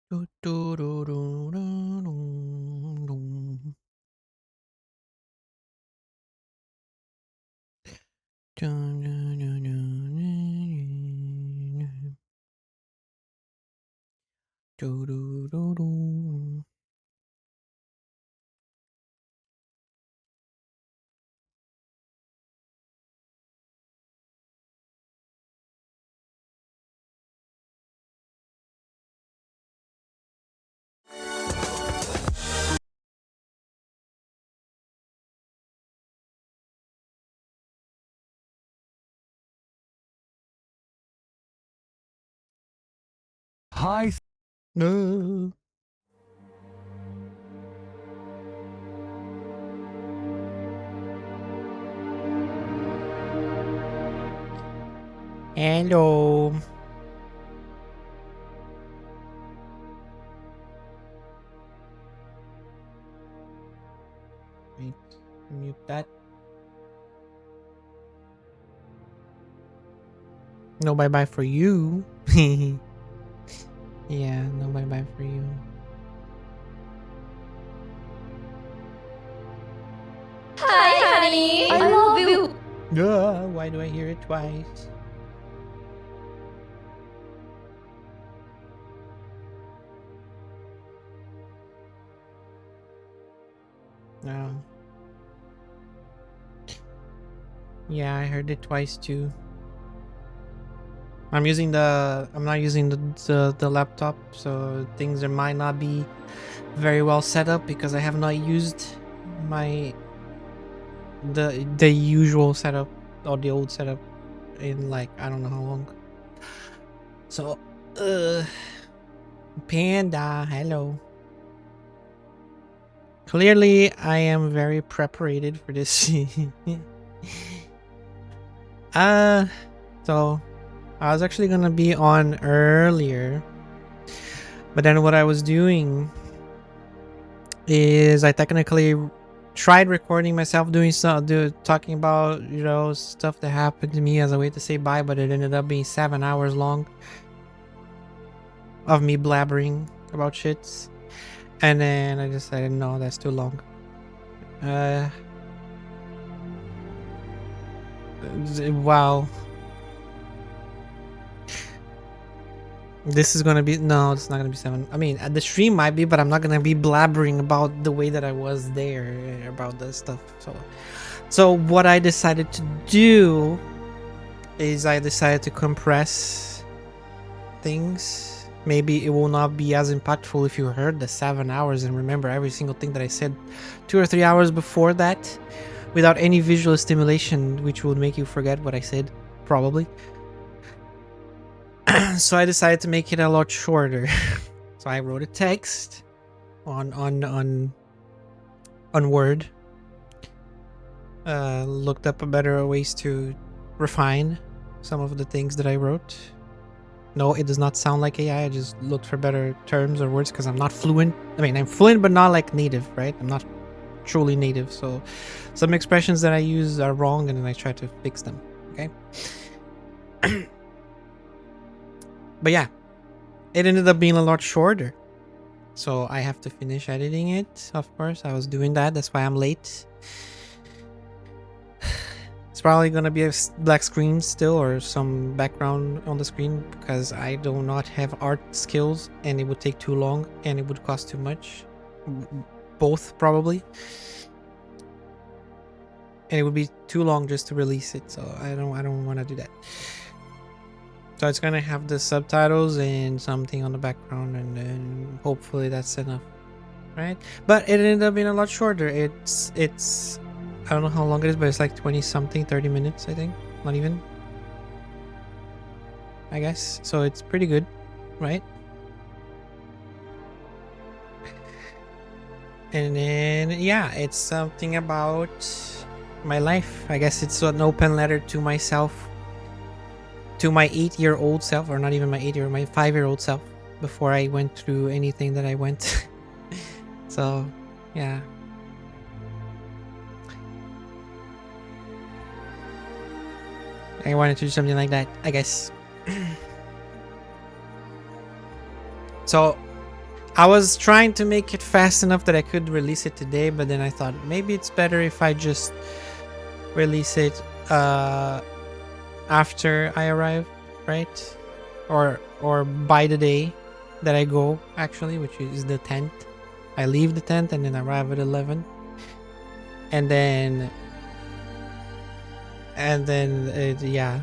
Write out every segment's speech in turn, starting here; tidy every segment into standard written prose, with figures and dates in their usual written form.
Do, do, do, do, do, do, do. Dun, dun, dun, dun, dun. Do, do, do, do. Hi. No. Hello. Wait, mute that. No bye bye for you. Yeah, no bye bye for you. Hi, honey. I love you. Why do I hear it twice? No. Yeah, I heard it twice too. I'm not using the laptop, so things are, might not be very well set up because I have not used my the usual setup or the old setup in like I don't know how long. So Panda, hello. Clearly I am very preparated for this. So I was actually gonna be on earlier, but then what I was doing is I technically tried recording myself doing talking about stuff that happened to me as a way to say bye, but it ended up being 7 hours long of me blabbering about shits, and then I decided no, that's too long. Wow, this is gonna be no, it's not gonna be 7. I mean, the stream might be, but I'm not gonna be blabbering about the way that I was there about the stuff. So what I decided to do is I decided to compress things. Maybe it will not be as impactful if you heard the 7 hours and remember every single thing that I said 2 or 3 hours before that without any visual stimulation, which would make you forget what I said, probably. So I decided to make it a lot shorter. So I wrote a text on Word. Looked up better ways to refine some of the things that I wrote. No, it does not sound like AI. I just looked for better terms or words because I'm not fluent. I mean, I'm fluent, but not like native, right? I'm not truly native. So some expressions that I use are wrong and then I try to fix them. Okay. But yeah, it ended up being a lot shorter. So I have to finish editing it. Of course, I was doing that. That's why I'm late. It's probably gonna be a black screen still or some background on the screen because I do not have art skills and it would take too long and it would cost too much. Both probably. And it would be too long just to release it, so I don't want to do that. So it's gonna have the subtitles and something on the background and then hopefully that's enough, right? But it ended up being a lot shorter. It's I don't know how long it is, but it's like 20 something, 30 minutes, I think. Not even, I guess. So it's pretty good, right? And then yeah, it's something about my life. I guess it's an open letter to myself, to my 8-year-old self, or not even my 8-year, my 5-year-old self, before I went through anything that I went. So yeah, I wanted to do something like that, I guess. So I was trying to make it fast enough that I could release it today, but then I thought maybe it's better if I just release it after I arrive, right? Or by the day that I go, actually, which is the 10th. I leave the 10th and then arrive at 11. And then yeah.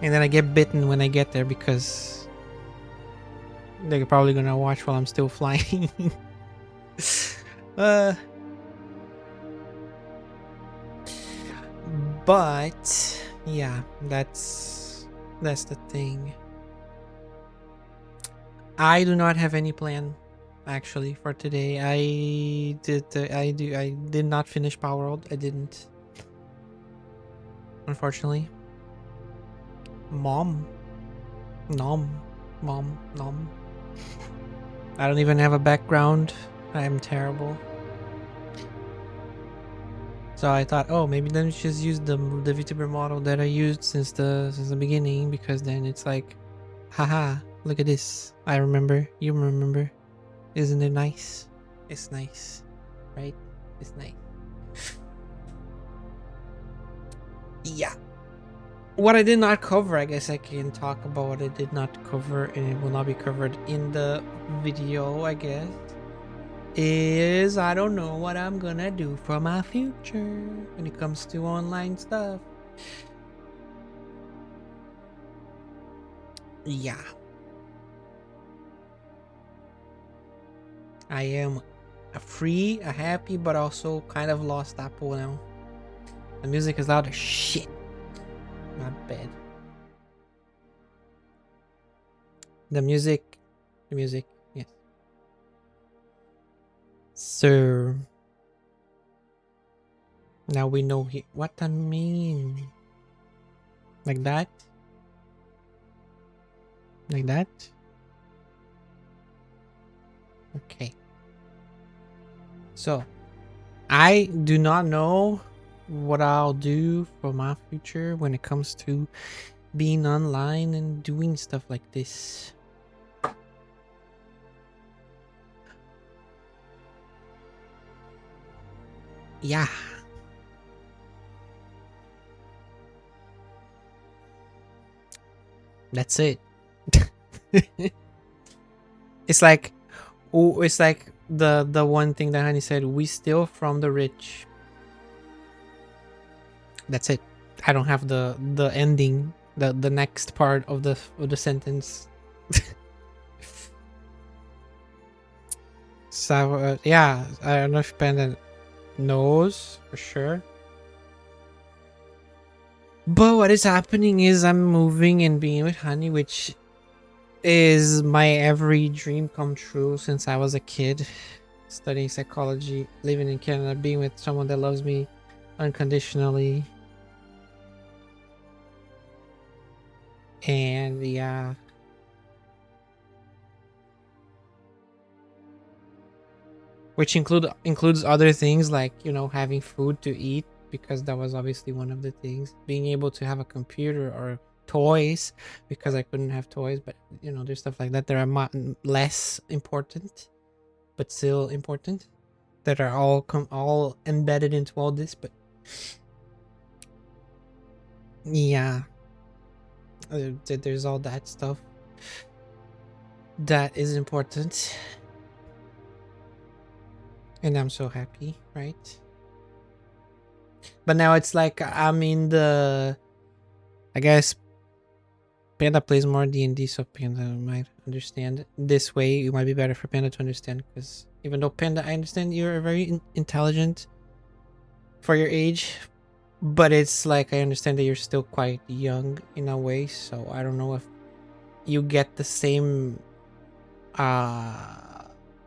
And then I get bitten when I get there because they're probably gonna watch while I'm still flying. But yeah, that's the thing. I do not have any plan actually for today. I did not finish Power World. I didn't, unfortunately. Mom. Nom. Mom. Nom. I don't even have a background. I'm terrible. So I thought, oh, maybe let me just use the VTuber model that I used since the beginning, because then it's like, haha, look at this. I remember. You remember. Isn't it nice? It's nice. Right? It's nice. Yeah. What I did not cover, I guess I can talk about what I did not cover, and it will not be covered in the video, I guess, is I don't know what I'm gonna do for my future when it comes to online stuff. Yeah. I am a free, a happy, but also kind of lost apple now. The music is loud as shit. Not bad. The music, yes. So now we know what I mean. Like that. Like that. Okay. So I do not know what I'll do for my future when it comes to being online and doing stuff like this. Yeah. That's it. It's like, oh, it's like the one thing that Honey said, we steal from the rich. That's it. I don't have the ending, the next part of the sentence. So yeah, I don't know if Panda knows for sure. But what is happening is I'm moving and being with Honey, which is my every dream come true since I was a kid. Studying psychology, living in Canada, being with someone that loves me unconditionally. And yeah. Which includes other things like, you know, having food to eat, because that was obviously one of the things. Being able to have a computer or toys, because I couldn't have toys, but you know, there's stuff like that that are less important but still important, that are all embedded into all this. But yeah, there's all that stuff that is important, and I'm so happy, right? But now it's like I'm in the, I guess Panda plays more D&D, so Panda might understand this way. It might be better for Panda to understand, because even though Panda, I understand you're very intelligent for your age, but it's like I understand that you're still quite young in a way, so I don't know if you get the same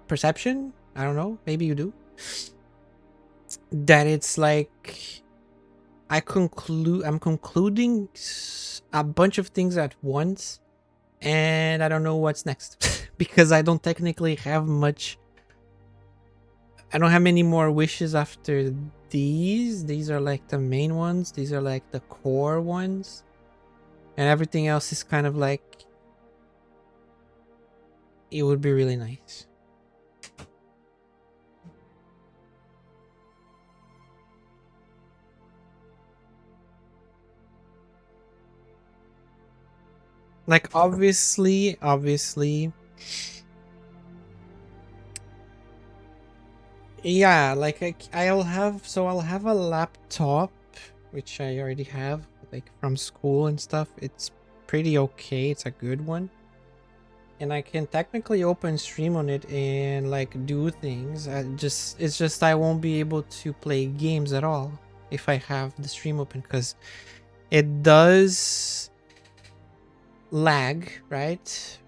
perception. I don't know, maybe you do. That it's like I'm concluding a bunch of things at once, and I don't know what's next because I don't technically have much. I don't have many more wishes after these. These are like the main ones. These are like the core ones, and everything else is kind of like, it would be really nice. Like obviously, yeah. Like I'll have I'll have a laptop, which I already have, like from school and stuff. It's pretty okay. It's a good one. And I can technically open stream on it and like do things. It's just I won't be able to play games at all if I have the stream open, because it does lag, right?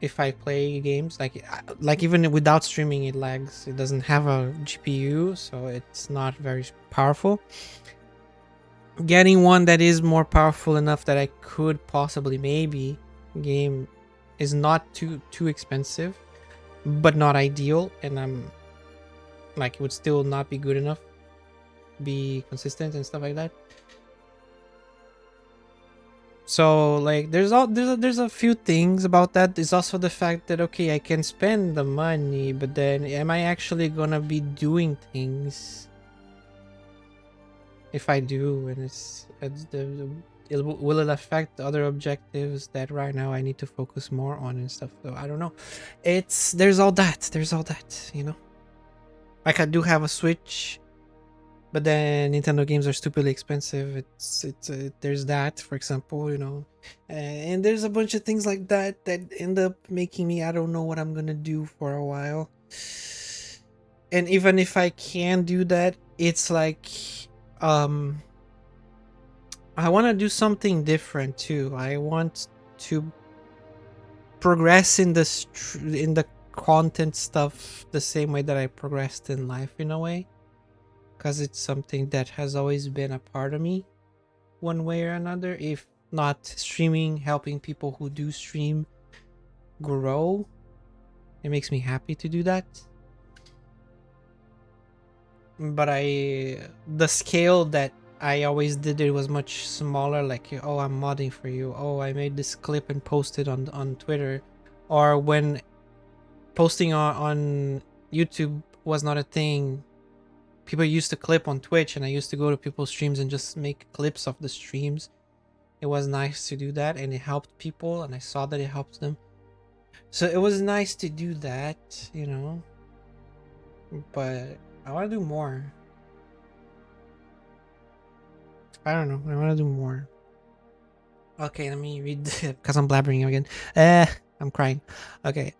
If I play games, like even without streaming, it lags. It doesn't have a GPU, so it's not very powerful. Getting one that is more powerful enough that I could possibly maybe game is not too expensive, but not ideal, and I'm like it would still not be good enough, be consistent and stuff like that. So like there's a few things about that. There's also the fact that okay, I can spend the money, but then am I actually gonna be doing things if I do? And will it affect other objectives that right now I need to focus more on and stuff? So I don't know. There's all that, you know. Like I do have a Switch, but then Nintendo games are stupidly expensive. There's that, for example, you know, and there's a bunch of things like that that end up making me I don't know what I'm gonna do for a while. And even if I can do that, it's like um I want to do something different too. I want to progress in in the content stuff the same way that I progressed in life, in a way, because it's something that has always been a part of me one way or another. If not streaming, helping people who do stream grow, it makes me happy to do that. But the scale that I always did it was much smaller. Like, oh, I'm modding for you, oh, I made this clip and posted on Twitter, or when posting on YouTube was not a thing, people used to clip on Twitch, and I used to go to people's streams and just make clips of the streams. It was nice to do that, and it helped people, and I saw that it helped them. So it was nice to do that, you know. But I want to do more. I don't know. I want to do more. Okay, let me read because I'm blabbering again. I'm crying. Okay.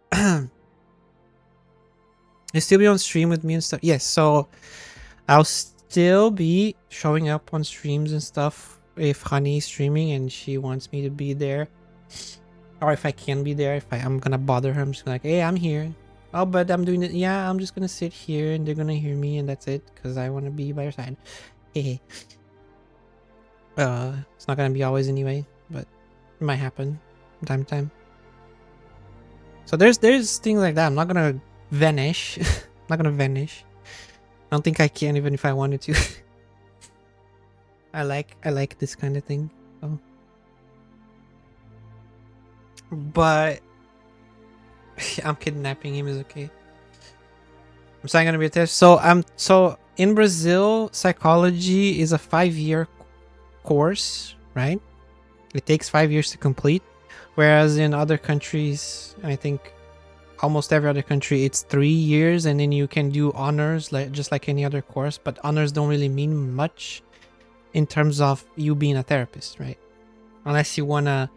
You still be on stream with me and stuff? Yes. So I'll still be showing up on streams and stuff if Honey's streaming and she wants me to be there, or if I can be there. If I'm gonna bother her, I'm just like, hey, I'm here. Oh, but I'm doing it. Yeah, I'm just gonna sit here and they're gonna hear me and that's it, because I want to be by your side. Hey. It's not gonna be always anyway, but it might happen from time to time. So there's things like that. I'm not gonna vanish. I'm not gonna vanish. I don't think I can, even if I wanted to. I like this kind of thing. So. But I'm kidnapping him is okay. I'm saying gonna be a test. So in Brazil, psychology is a 5-year course, right? It takes 5 years to complete, whereas in other countries, I think almost every other country, it's 3 years, and then you can do honors, like just like any other course. But honors don't really mean much in terms of you being a therapist, right? Unless you wanna.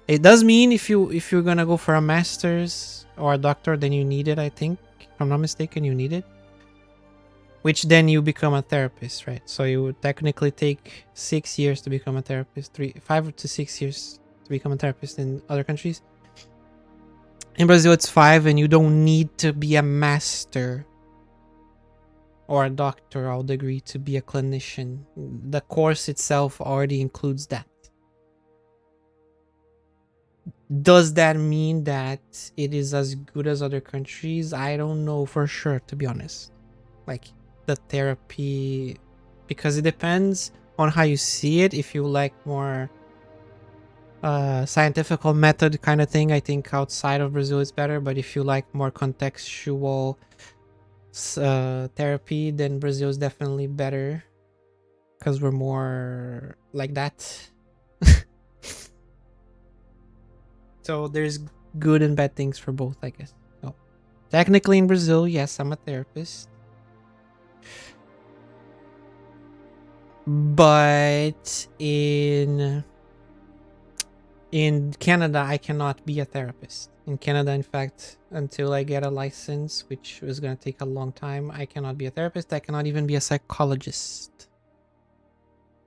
It does mean if you're gonna go for a master's or a doctor, then you need it. I think, if I'm not mistaken, you need it. Which then you become a therapist, right? So you would technically take 6 years to become a therapist, 5 to 6 years to become a therapist in other countries. In Brazil, it's 5, and you don't need to be a master or a doctoral degree to be a clinician. The course itself already includes that. Does that mean that it is as good as other countries? I don't know for sure, to be honest. Like the therapy, because it depends on how you see it. If you like more scientific method kind of thing, I think outside of Brazil is better. But if you like more contextual therapy, then Brazil is definitely better, because we're more like that. So there's good and bad things for both, I guess. So technically in Brazil, yes, I'm a therapist. But in Canada, I cannot be a therapist. In Canada, in fact, until I get a license, which is going to take a long time, I cannot be a therapist. I cannot even be a psychologist.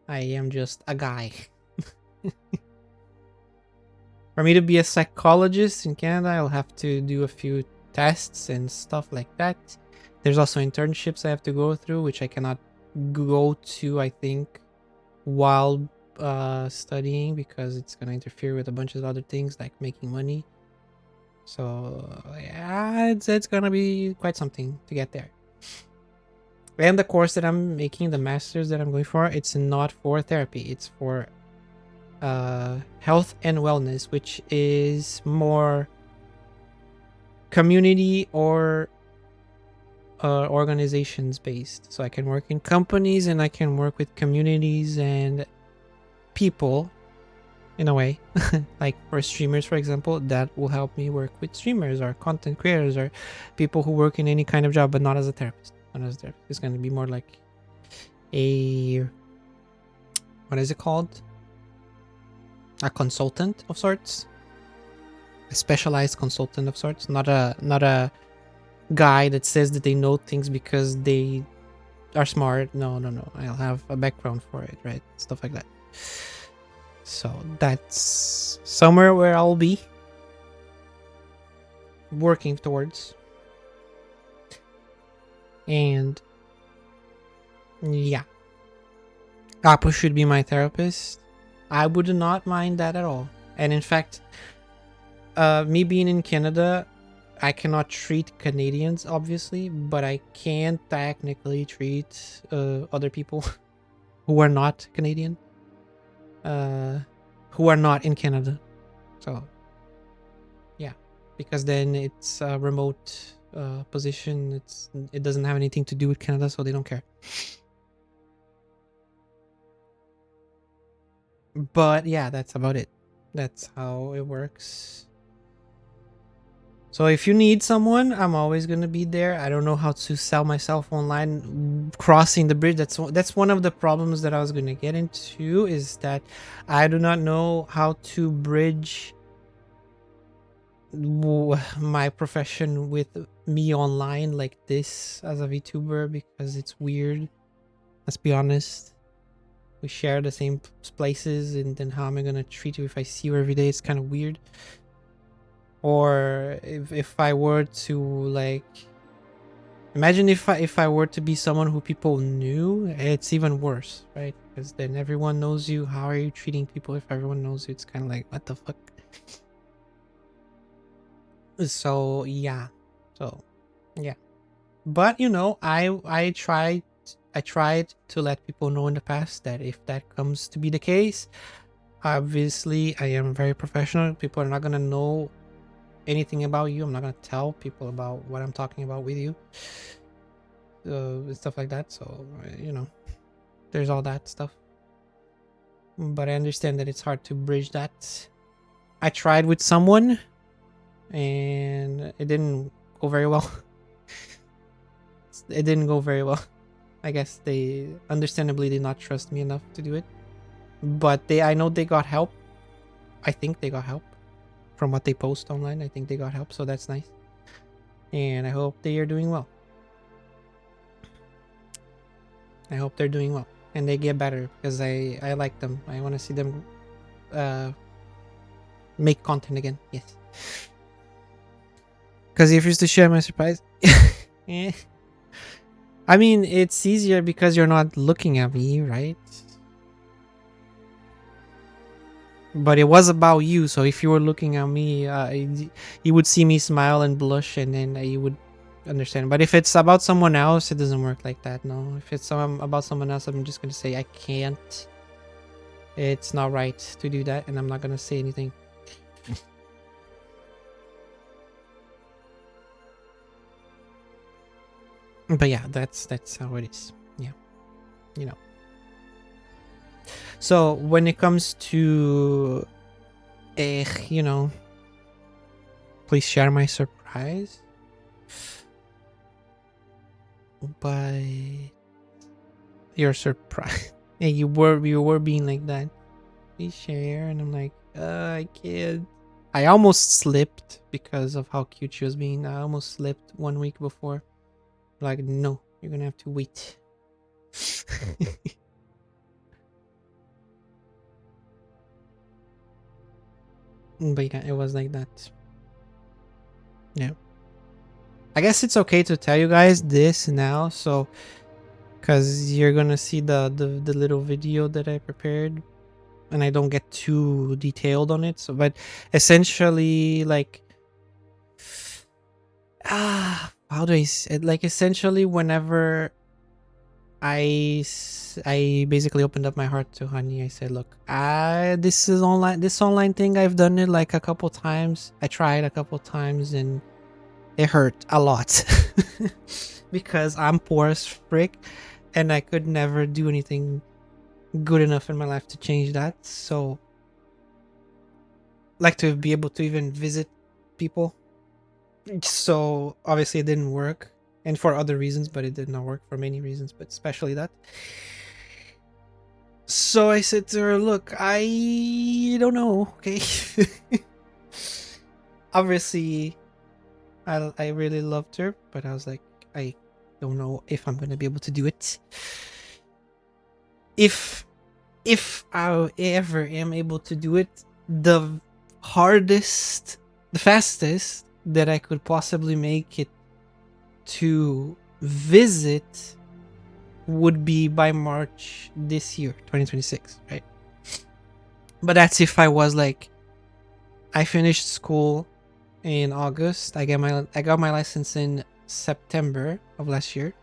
I am just a guy. For me to be a psychologist in Canada, I'll have to do a few tests and stuff like that. There's also internships I have to go through, which I cannot go to, I think, while studying, because it's going to interfere with a bunch of other things like making money. So yeah, it's going to be quite something to get there. And the course that I'm making, the master's that I'm going for, it's not for therapy. It's for health and wellness, which is more community or organizations based. So I can work in companies and I can work with communities and people in a way. Like for streamers, for example, that will help me work with streamers or content creators or people who work in any kind of job, but not as a therapist. Not as a therapist. It's going to be more like a, what is it called? A consultant of sorts. A specialized consultant of sorts. Not a guy that says that they know things because they are smart. No. I'll have a background for it, right? Stuff like that. So that's somewhere where I'll be working towards. And yeah, Apu should be my therapist. I would not mind that at all. And in fact, me being in Canada, I cannot treat Canadians, obviously, but I can technically treat other people who are not Canadian, who are not in Canada. So, yeah, because then it's a remote position. It doesn't have anything to do with Canada, so they don't care. But yeah, that's about it. That's how it works. So if you need someone, I'm always gonna be there. I don't know how to sell myself online. Crossing the bridge, that's one of the problems that I was gonna get into, is that I do not know how to bridge my profession with me online like this as a VTuber, because it's weird. Let's be honest. We share the same places, and then how am I gonna treat you if I see you every day? It's kind of weird. Or if I were to, like, imagine if I were to be someone who people knew, it's even worse, right? Because then everyone knows you. How are you treating people if everyone knows you? It's kind of like, what the fuck? So yeah, but you know, I tried to let people know in the past that if that comes to be the case, obviously I am very professional. People are not gonna know anything about you. I'm not gonna tell people about what I'm talking about with you, stuff like that. So you know, there's all that stuff, but I understand that it's hard to bridge that. I tried with someone and it didn't go very well. It didn't go very well. I guess they understandably did not trust me enough to do it, but I know they got help. I think they got help from what they post online. I think they got help, so that's nice, and I hope they are doing well. I hope they're doing well and they get better, because I like them. I want to see them make content again. Yes, because if you're to share my surprise, eh. I mean, it's easier because you're not looking at me, right? But it was about you, so if you were looking at me, you would see me smile and blush, and then you would understand. But if it's about someone else, it doesn't work like that. No, if it's about someone else, I'm just gonna say I can't. It's not right to do that, and I'm not gonna say anything. But yeah, that's how it is. Yeah, you know. So when it comes to, you know, please share my surprise by your surprise. Yeah, you were being like that. Please share, and I'm like, I can't. I almost slipped because of how cute she was being. I almost slipped 1 week before. Like, no, you're gonna have to wait. But yeah, it was like that. Yeah. I guess it's okay to tell you guys this now, so because you're gonna see the little video that I prepared, and I don't get too detailed on it. So, but essentially, like, how do I say it? Like, essentially, whenever I basically opened up my heart to Honey, I said, look, this online thing, I've done it like a couple times. I tried a couple times and it hurt a lot because I'm poor as frick and I could never do anything good enough in my life to change that. So, like, to be able to even visit people. So obviously it didn't work, and for other reasons, but it did not work for many reasons, but especially that. So I said to her, look, I don't know, okay? Obviously I really loved her, but I was like, I don't know if I'm gonna be able to do it. If I ever am able to do it, the fastest that I could possibly make it to visit would be by March this year, 2026, right? But that's if I was like, I finished school in August. I got my license in September of last year.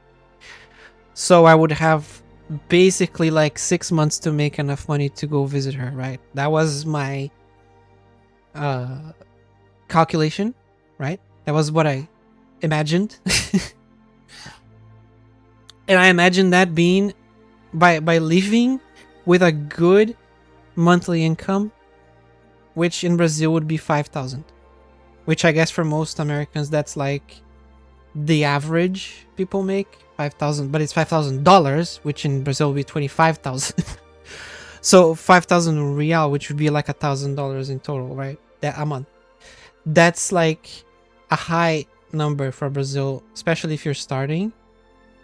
So I would have basically like 6 months to make enough money to go visit her, right? That was my calculation, right? That was what I imagined. And I imagined that being by living with a good monthly income, which in Brazil would be 5,000, which I guess for most Americans that's like the average people make 5,000, but it's $5,000, which in Brazil would be 25,000. So 5,000 real, which would be like $1,000 in total, right? That a month. That's like a high number for Brazil, especially if you're starting.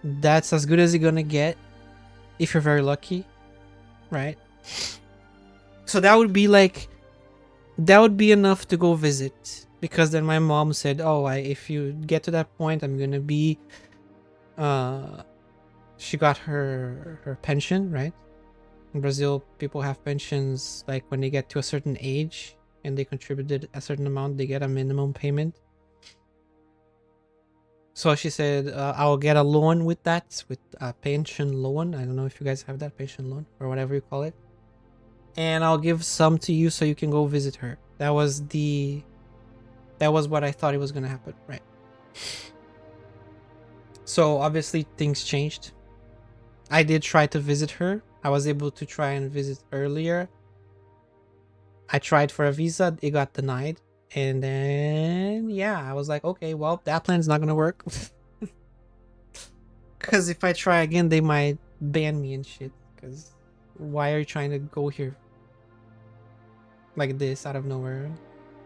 That's as good as you're gonna get if you're very lucky, right? So that would be enough to go visit, because then my mom said, oh, if you get to that point, I'm gonna be she got her pension, right? In Brazil, people have pensions like when they get to a certain age and they contributed a certain amount, they get a minimum payment. So she said, I'll get a loan with that, with a pension loan. I don't know if you guys have that pension loan or whatever you call it. And I'll give some to you so you can go visit her. That was what I thought it was going to happen, right? So obviously things changed. I did try to visit her. I was able to try and visit earlier. I tried for a visa. It got denied. And then, yeah, I was like, okay, well, that plan's not going to work. Because if I try again, they might ban me and shit. Because why are you trying to go here like this out of nowhere?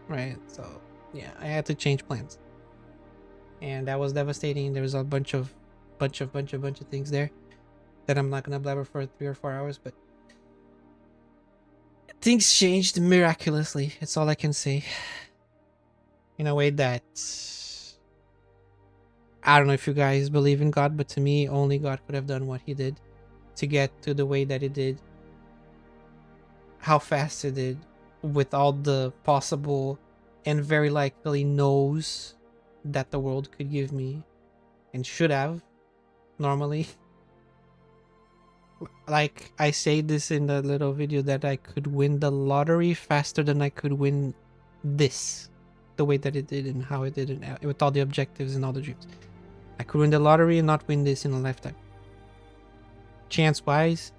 Right? So, yeah, I had to change plans. And that was devastating. There was a bunch of things there that I'm not going to blabber for 3 or 4 hours. But things changed miraculously. It's all I can say. In a way that, I don't know if you guys believe in God, but to me, only God could have done what he did to get to the way that it did, how fast it did, with all the possible and very likely no's that the world could give me and should have normally. Like I say this in the little video, that I could win the lottery faster than I could win this, the way that it did and how it did, and with all the objectives and all the dreams. I could win the lottery and not win this in a lifetime. Chance wise,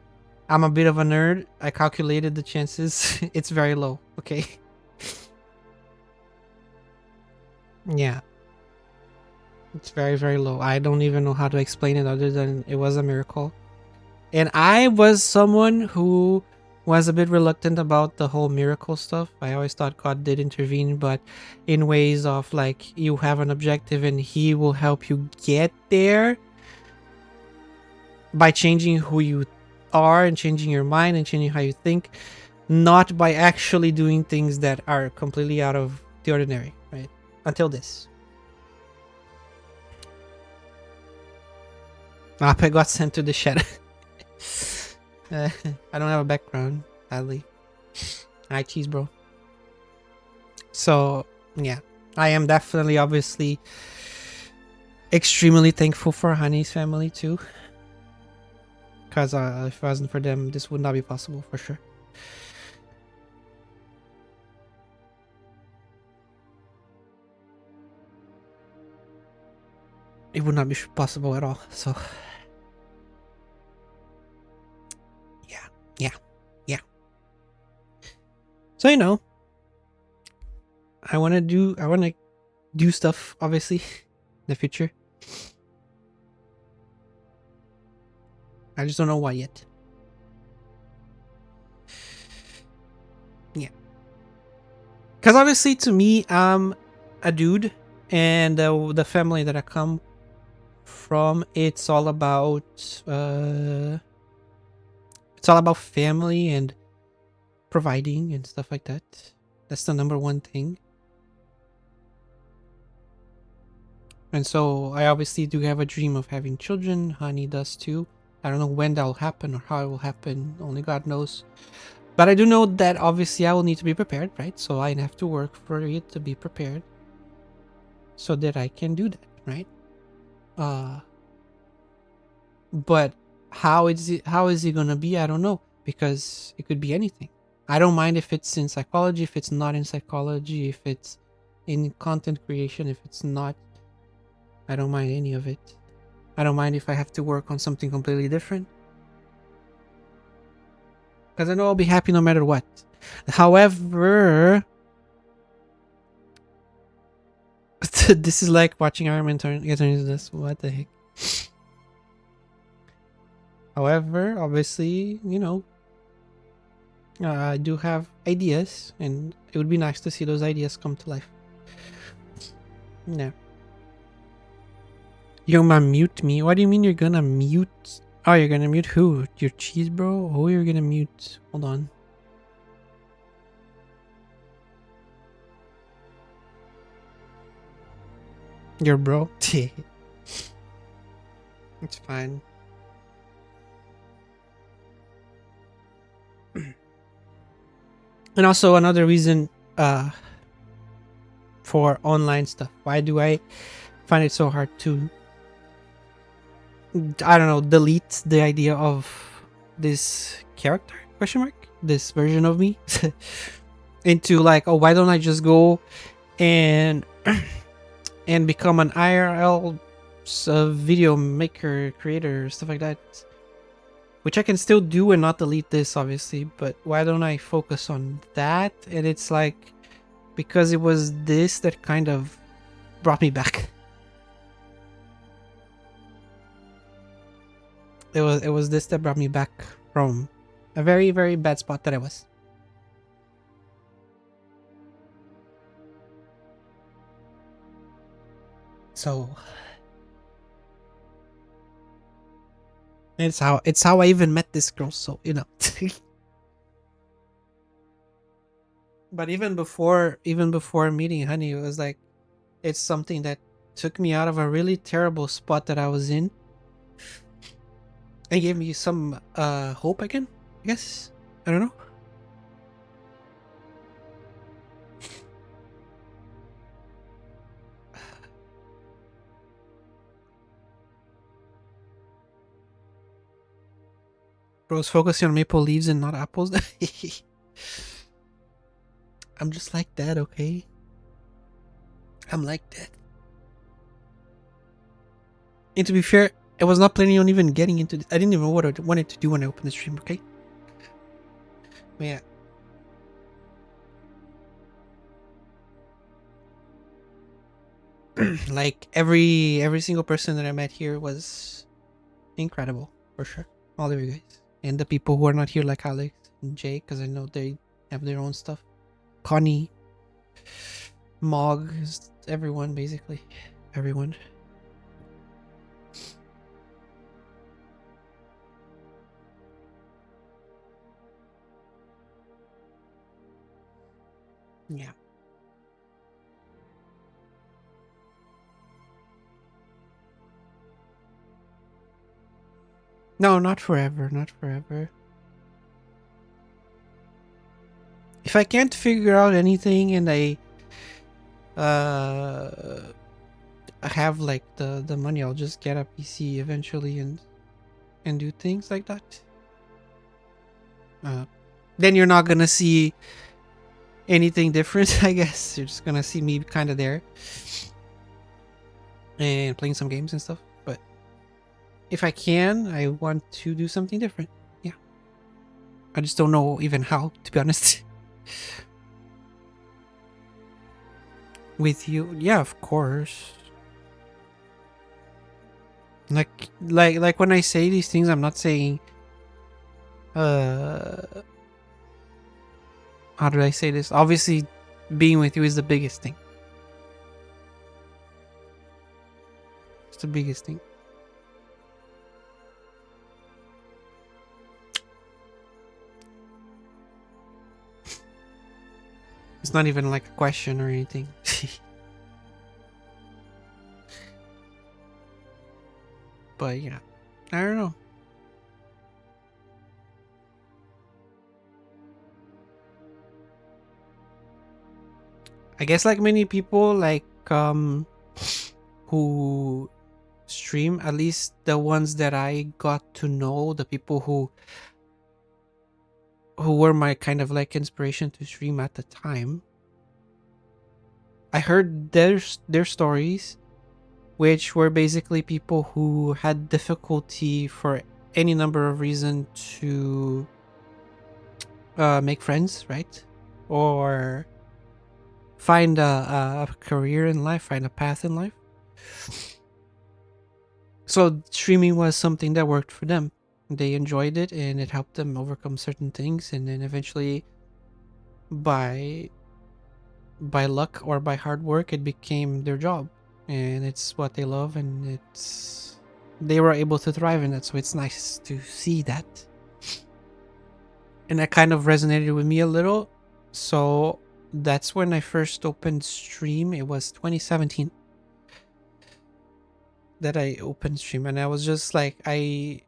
I'm a bit of a nerd. I calculated the chances. It's very low, okay? Yeah. It's very, very low. I don't even know how to explain it other than it was a miracle. And I was someone who was a bit reluctant about the whole miracle stuff. I always thought God did intervene, but in ways of like you have an objective and he will help you get there by changing who you are and changing your mind and changing how you think, not by actually doing things that are completely out of the ordinary, right? Until this. Ape got sent to the shed. I don't have a background, sadly. Hi, cheese, bro. So, yeah. I am definitely, obviously, extremely thankful for Honey's family, too. Because if it wasn't for them, this would not be possible, for sure. It would not be possible at all, so... Yeah. So, you know, I want to do stuff, obviously, in the future. I just don't know why yet. Yeah. Because obviously, to me, I'm a dude, and the family that I come from, it's all about family and providing and stuff like that. That's the number one thing. And so I obviously do have a dream of having children. Honey does too. I don't know when that'll happen or how it will happen. Only God knows. But I do know that obviously I will need to be prepared, right? So I have to work for it to be prepared so that I can do that, right? But how is it gonna be? I don't know, because it could be anything. I don't mind if it's in psychology, if it's not in psychology, if it's in content creation, if it's not. I don't mind any of it. I don't mind if I have to work on something completely different, because I know I'll be happy no matter what. However, this is like watching Iron Man get into this. What the heck? However, obviously, you know, I do have ideas, and it would be nice to see those ideas come to life. Yeah. You're gonna mute me? What do you mean you're gonna mute? Oh, you're gonna mute who? Your cheese bro? Who you're gonna mute? Hold on. Your bro? It's fine. And also another reason for online stuff. Why do I find it so hard to, I don't know, delete the idea of this character, question mark, this version of me into like, oh, why don't I just go and and become an IRL video maker, creator, stuff like that, which I can still do and not delete this, obviously. But why don't I focus on that? And it's like, because it was this that kind of brought me back. It was this that brought me back from a very, very bad spot that I was. So it's how I even met this girl, so you know. But even before meeting Honey, it was like, it's something that took me out of a really terrible spot that I was in and gave me some hope again, I guess. I don't know. Bro's focusing on maple leaves and not apples. I'm just like that, okay? I'm like that. And to be fair, I was not planning on even getting into this. I didn't even know what I wanted to do when I opened the stream, okay? But yeah. Like every single person that I met here was incredible for sure. All of you guys and the people who are not here, like Alex and Jay, because I know they have their own stuff. Connie, Mog, everyone basically, everyone. Yeah. No, not forever, not forever. If I can't figure out anything and I have like the money, I'll just get a PC eventually and do things like that. Then you're not gonna see anything different, I guess. You're just gonna see me kind of there and playing some games and stuff. But if I can, I want to do something different. Yeah, I just don't know even how, to be honest. With you, yeah, of course. Like when I say these things, I'm not saying how do I say this? Obviously, being with you is the biggest thing. It's the biggest thing. It's not even like a question or anything. But yeah, I don't know. I guess like many people, like who stream, at least the ones that I got to know, the people who were my kind of like inspiration to stream at the time. I heard their stories, which were basically people who had difficulty for any number of reasons to make friends, right? Or find a career in life, find a path in life. So streaming was something that worked for them. They enjoyed it and it helped them overcome certain things, and then eventually by luck or by hard work it became their job, and it's what they love, and they were able to thrive in it. So it's nice to see that, and that kind of resonated with me a little. So that's when I first opened stream. It was 2017 that I opened stream, and I was just like, I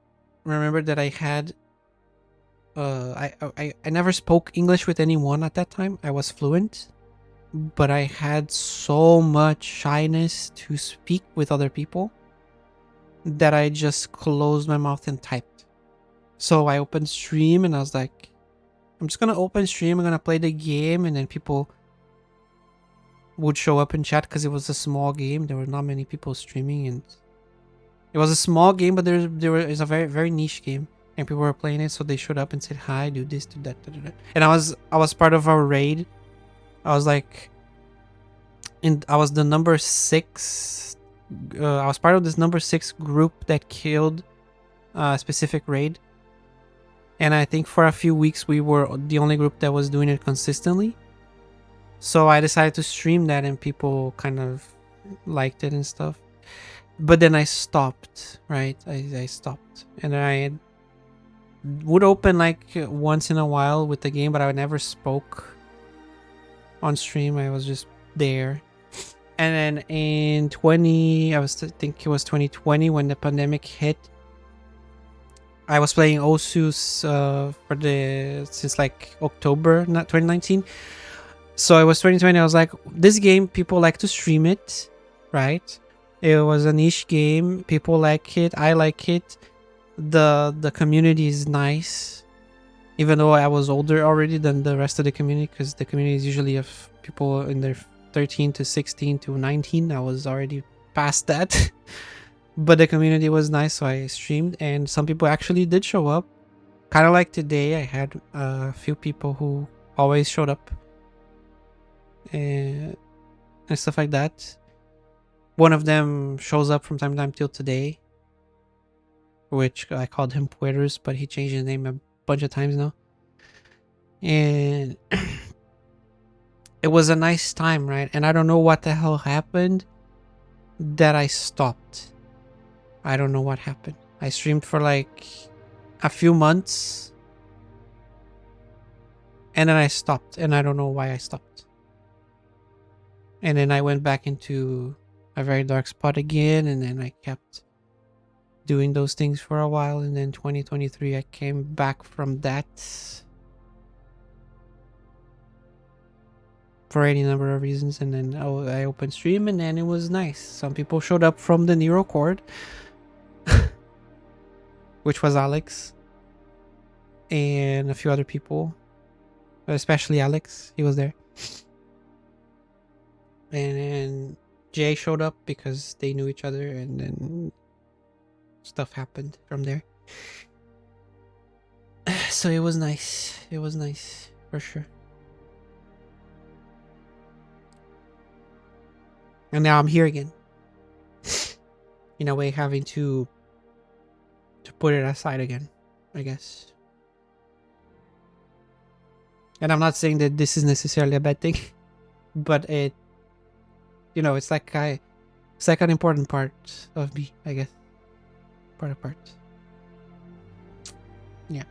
remember that I had I never spoke English with anyone at that time. I was fluent, but I had so much shyness to speak with other people that I just closed my mouth and typed. So I opened stream and I was like, I'm just gonna open stream, I'm gonna play the game, and then people would show up in chat because it was a small game. There were not many people streaming, and it was a small game, but it's a very, very niche game, and people were playing it, so they showed up and said hi, do this, do that, da, da, da. And I was part of a raid. I was like, I was the number 6. I was part of this number 6 group that killed a specific raid, and I think for a few weeks we were the only group that was doing it consistently. So I decided to stream that, and people kind of liked it and stuff. But then I stopped, right? I stopped, and I would open like once in a while with the game, but I never spoke on stream. I was just there. And then in I think it was 2020 when the pandemic hit. I was playing Osus since like October, not 2019. So it was 2020. I was like, this game, people like to stream it, right? It was a niche game. People like it. I like it. The community is nice, even though I was older already than the rest of the community, because the community is usually of people in their 13 to 16 to 19. I was already past that. But the community was nice, so I streamed, and some people actually did show up. Kind of like today, I had a few people who always showed up and stuff like that. One of them shows up from time to time till today, which I called him Puertos, but he changed his name a bunch of times now. And it was a nice time, right? And I don't know what the hell happened that I stopped. I don't know what happened. I streamed for like a few months and then I stopped, and I don't know why I stopped. And then I went back into a very dark spot again, and then I kept doing those things for a while, and then 2023 I came back from that for any number of reasons, and then I opened stream, and then it was nice. Some people showed up from the Nero Chord, which was Alex and a few other people, especially Alex. He was there. And then Jay showed up because they knew each other, and then stuff happened from there. So it was nice. It was nice for sure. And now I'm here again. In a way, having to put it aside again, I guess. And I'm not saying that this is necessarily a bad thing, but it, you know, it's like an important part of me, I guess. Part. Yeah.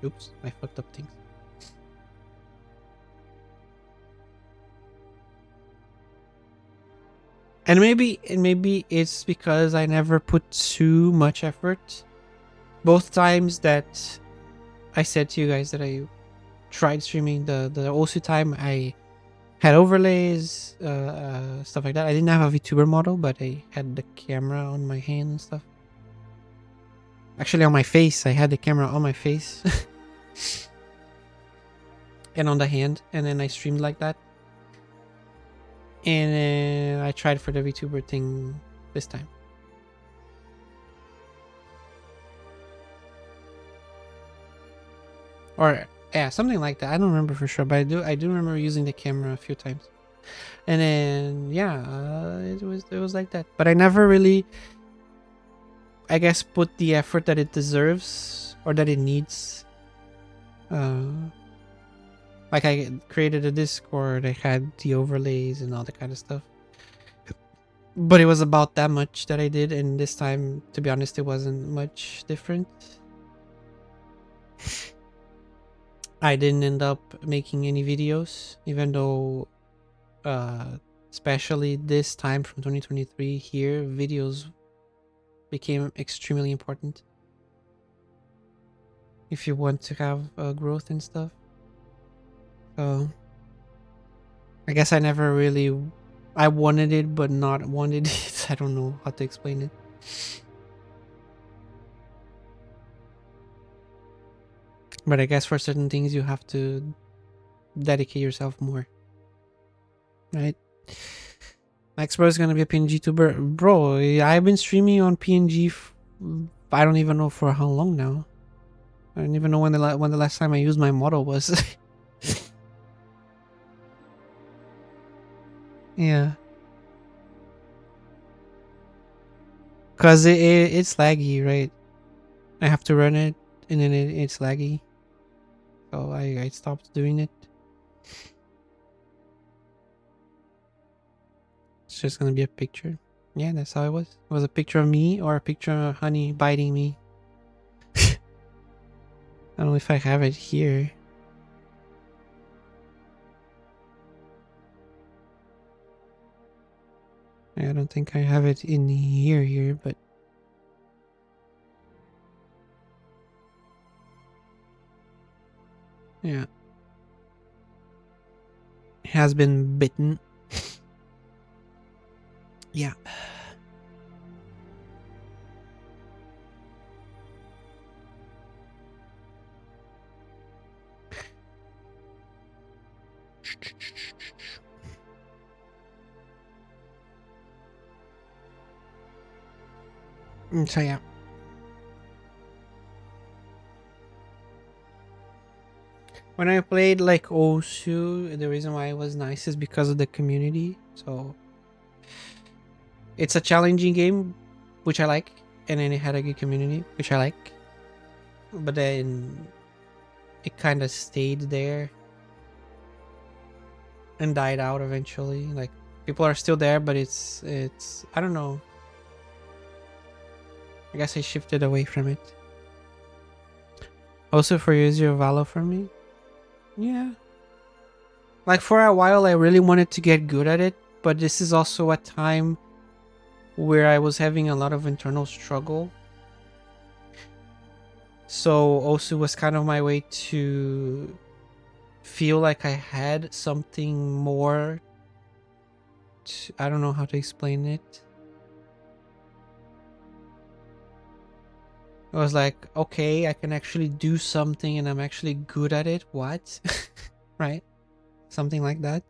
Oops, I fucked up things. And maybe it's because I never put too much effort. Both times that I said to you guys that I tried streaming the OSU time, I had overlays, stuff like that. I didn't have a VTuber model, but I had the camera on my hand and stuff. Actually, on my face. I had the camera on my face. And on the hand. And then I streamed like that. And then I tried for the VTuber thing this time. Or yeah, something like that. I don't remember for sure, but I do remember using the camera a few times. And then yeah, it was like that. But I never really, I guess, put the effort that it deserves or that it needs. Like I created a Discord, I had the overlays and all that kind of stuff. But it was about that much that I did, and this time, to be honest, it wasn't much different. I didn't end up making any videos, even though, especially this time from 2023 here, videos became extremely important if you want to have growth and stuff. So I guess I never really, I wanted it but not wanted it. I don't know how to explain it. But I guess for certain things you have to dedicate yourself more, right? Max Bro is gonna be a PNG tuber. Bro, I've been streaming on PNG I don't even know for how long now. I don't even know when the last time I used my model was. Yeah. Cause it's laggy, right? I have to run it and then it's laggy. So I stopped doing it. It's just gonna be a picture. Yeah, that's how it was. It was a picture of me or a picture of Honey biting me. I don't know if I have it here. I don't think I have it in here, but yeah. It has been bitten. Yeah. So yeah. When I played like Osu, the reason why it was nice is because of the community. So It's a challenging game, which I like, and then it had a good community, which I like. But then it kind of stayed there and died out eventually. Like, people are still there, but it's I don't know. I guess I shifted away from it. Also, for you, is your Valo for me? Yeah. Like, for a while, I really wanted to get good at it, but this is also a time where I was having a lot of internal struggle. So Osu was kind of my way to feel like I had something more I don't know how to explain it. I was like, okay, I can actually do something and I'm actually good at it. What? Right? Something like that.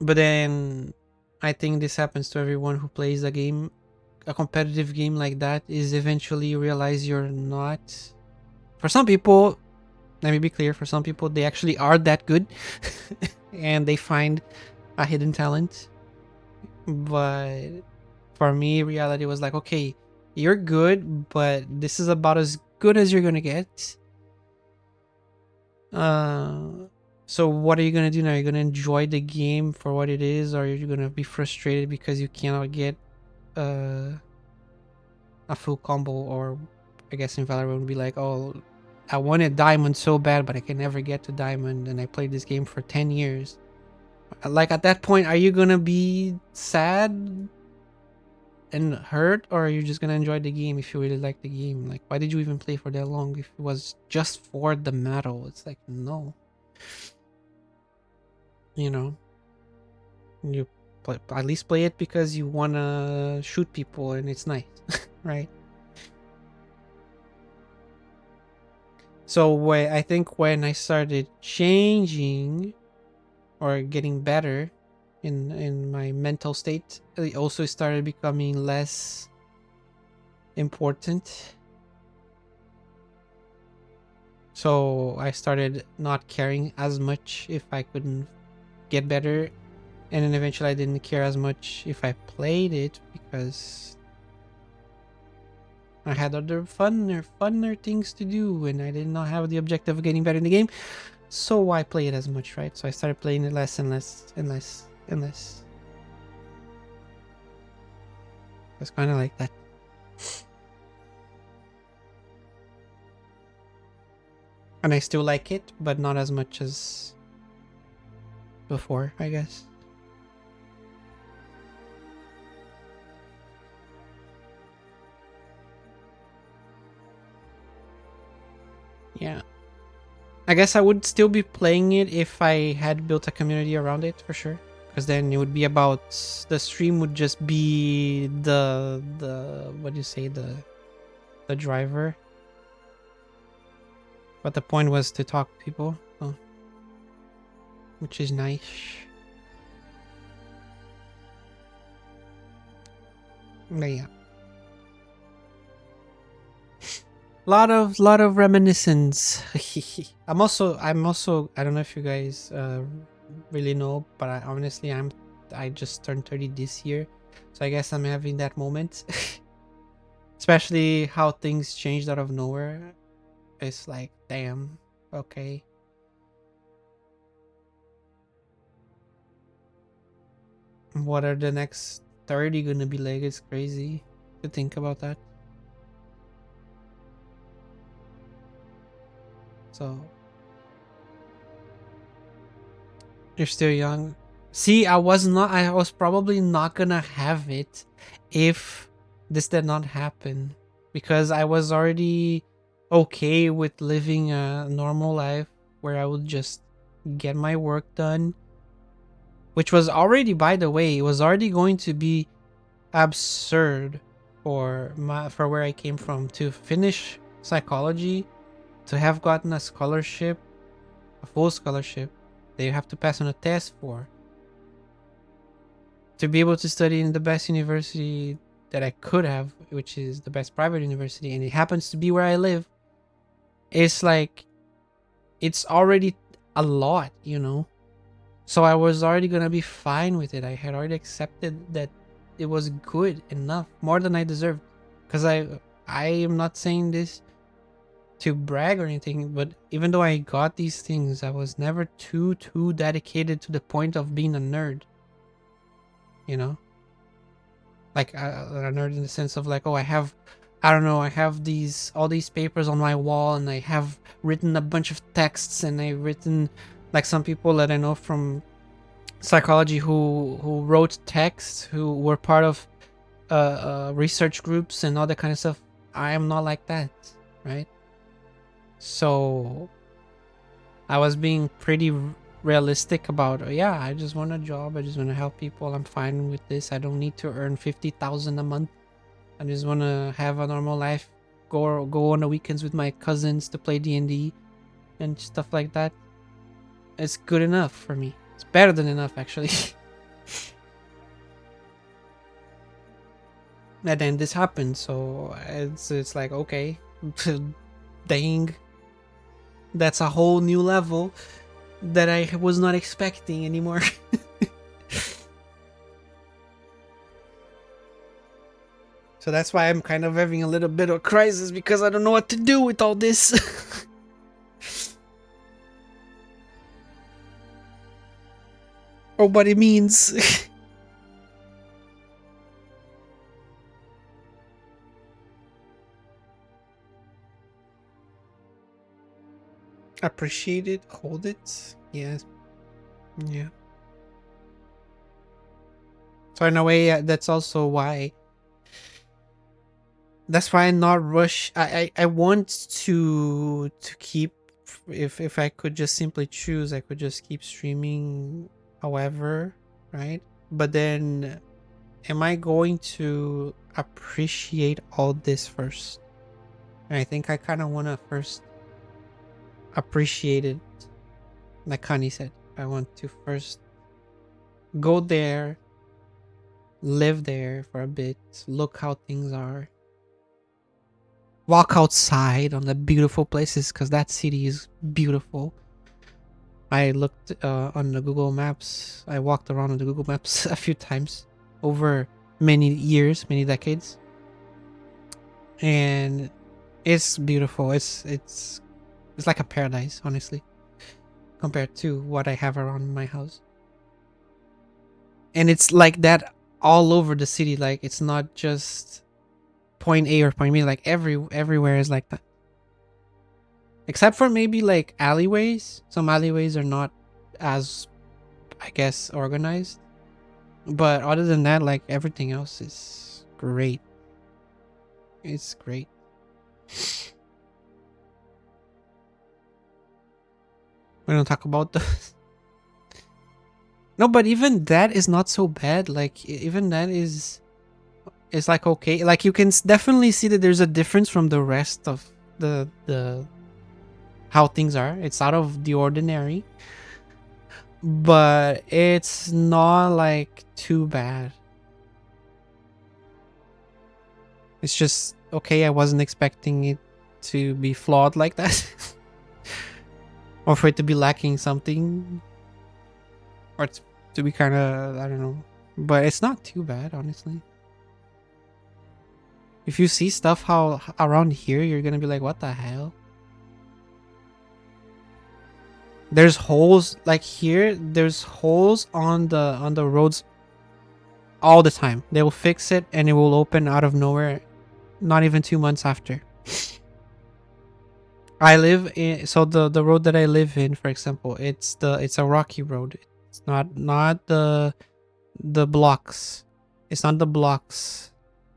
But then I think this happens to everyone who plays a game, a competitive game like that, is eventually you realize you're not. For some people, let me be clear, for some people, they actually are that good and they find a hidden talent. But for me, reality was like, okay, you're good, but this is about as good as you're gonna get. So what are you gonna do now? You're gonna enjoy the game for what it is, or you're gonna be frustrated because you cannot get a full combo, or I guess in Valorant would be like, oh, I wanted diamond so bad, but I can never get to diamond, and I played this game for 10 years. Like, at that point, are you gonna be sad and hurt, or are you just gonna enjoy the game if you really like the game? Like, why did you even play for that long if it was just for the medal? It's like, no. You know, you at least play it because you wanna shoot people and it's nice. Right? So I think when I started changing or getting better in my mental state, it also started becoming less important. So I started not caring as much if I couldn't get better, and then eventually I didn't care as much if I played it because I had other funner things to do, and I did not have the objective of getting better in the game. So why play it as much, right? So I started playing it less and less and less and less. It's kind of like that. And I still like it, but not as much as before, I guess. Yeah. I guess I would still be playing it if I had built a community around it, for sure. Because then it would be about, the stream would just be the what do you say, the driver. But the point was to talk to people, so, which is nice. But yeah. Lot of reminiscence. I'm also I don't know if you guys really know, but I just turned 30 this year, so I guess I'm having that moment. Especially how things changed out of nowhere. It's like, damn, okay. What are the next 30 gonna be like? It's crazy to think about that. So you're still young. See, I was probably not gonna have it if this did not happen, because I was already okay with living a normal life where I would just get my work done, which was already, by the way, it was already going to be absurd for where I came from to finish psychology, to have gotten a scholarship, a full scholarship that you have to pass on a test for, to be able to study in the best university that I could have, which is the best private university, and it happens to be where I live. It's like, it's already a lot, you know. So I was already gonna be fine with it. I had already accepted that it was good enough, more than I deserved. Because I am not saying this to brag or anything, but even though I got these things, I was never too dedicated to the point of being a nerd. You know, like a nerd in the sense of like, oh, I don't know, I have all these papers on my wall, and I have written a bunch of texts, and I've written like some people that I know from psychology who wrote texts, who were part of research groups and all that kind of stuff. I am not like that, right? So I was being pretty realistic about, yeah, I just want a job, I just want to help people, I'm fine with this, I don't need to earn 50,000 a month, I just want to have a normal life, go on the weekends with my cousins to play D&D and stuff like that. It's good enough for me. It's better than enough, actually. And then this happened, so it's like, okay, dang, that's a whole new level that I was not expecting anymore. So that's why I'm kind of having a little bit of crisis, because I don't know what to do with all this. Or what it means. Appreciate it, hold it. Yes. Yeah. So in a way, that's also why. That's why I'm not rush. I want to keep. If I could just simply choose, I could just keep streaming. However, right? But then, am I going to appreciate all this first? And I think I kind of want to first appreciate it. Like Connie said, I want to first go there, live there for a bit, look how things are, walk outside on the beautiful places, because that city is beautiful. I looked on the Google Maps. I walked around on the Google Maps a few times over many years, many decades, and it's beautiful. It's like a paradise, honestly, compared to what I have around my house. And it's like that all over the city. Like, it's not just point A or point B. Like everywhere is like that. Except for maybe like alleyways. Some alleyways are not as, I guess, organized. But other than that, like everything else is great. It's great. We don't talk about those. No, but even that is not so bad. Like even that is like okay. Like you can definitely see that there's a difference from the rest of the how things are. It's out of the ordinary, but it's not like too bad. It's just okay. I wasn't expecting it to be flawed like that. Or for it to be lacking something, or to be kind of, I don't know, but it's not too bad, honestly. If you see stuff how around here, you're gonna be like, what the hell? There's holes like here. There's holes on the roads all the time. They will fix it and it will open out of nowhere, not even 2 months after. I live in, so the road that I live in, for example, it's a rocky road. It's not the blocks. It's not the blocks,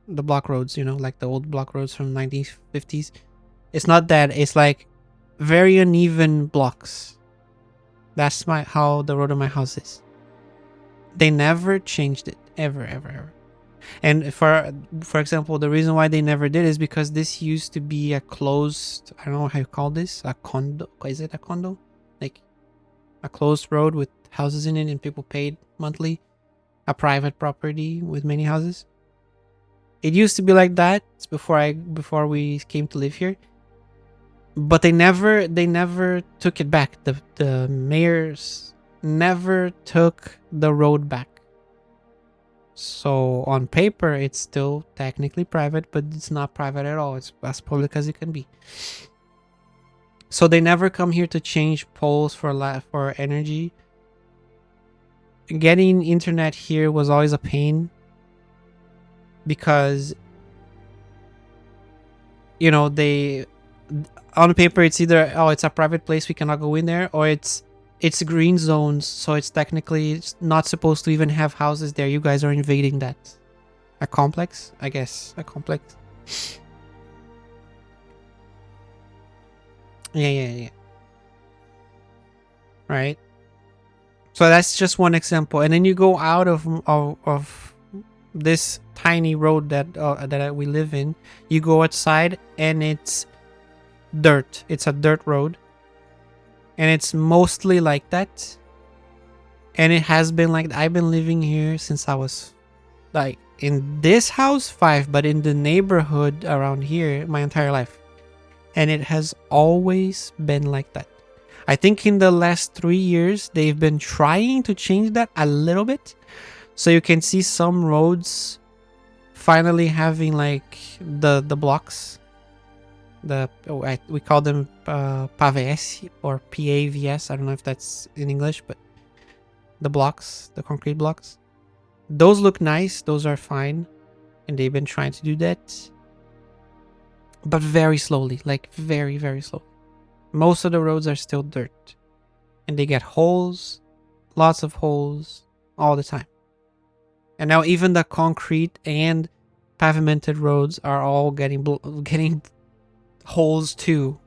the block roads, you know, like the old block roads from 1950s. It's not that. It's like very uneven blocks. That's how the road of my house is. They never changed it, ever. And for example, the reason why they never did is because this used to be a closed, I don't know how you call this, a condo. Is it a condo? Like a closed road with houses in it and people paid monthly. A private property with many houses. It used to be like that before we came to live here. But they never took it back. The mayors never took the road back. So on paper, it's still technically private, but it's not private at all. It's as public as it can be. So they never come here to change poles for energy. Getting internet here was always a pain because, you know, they on paper it's either, oh, it's a private place, we cannot go in there, or it's green zones, so it's technically not supposed to even have houses there. You guys are invading that. A complex, I guess. A complex. Yeah. Right. So that's just one example, and then you go out of this tiny road that we live in. You go outside, and it's dirt. It's a dirt road, and it's mostly like that. And it has been like, I've been living here since I was like in this house 5, but in the neighborhood around here my entire life, and it has always been like that. I think in the last 3 years they've been trying to change that a little bit, so you can see some roads finally having like the blocks, we call them pavs or pavs. I don't know if that's in English, but the blocks, the concrete blocks, those look nice, those are fine, and they've been trying to do that, but very slowly, like very, very slowly. Most of the roads are still dirt, and they get holes, lots of holes all the time. And now even the concrete and pavimented roads are all getting holes too,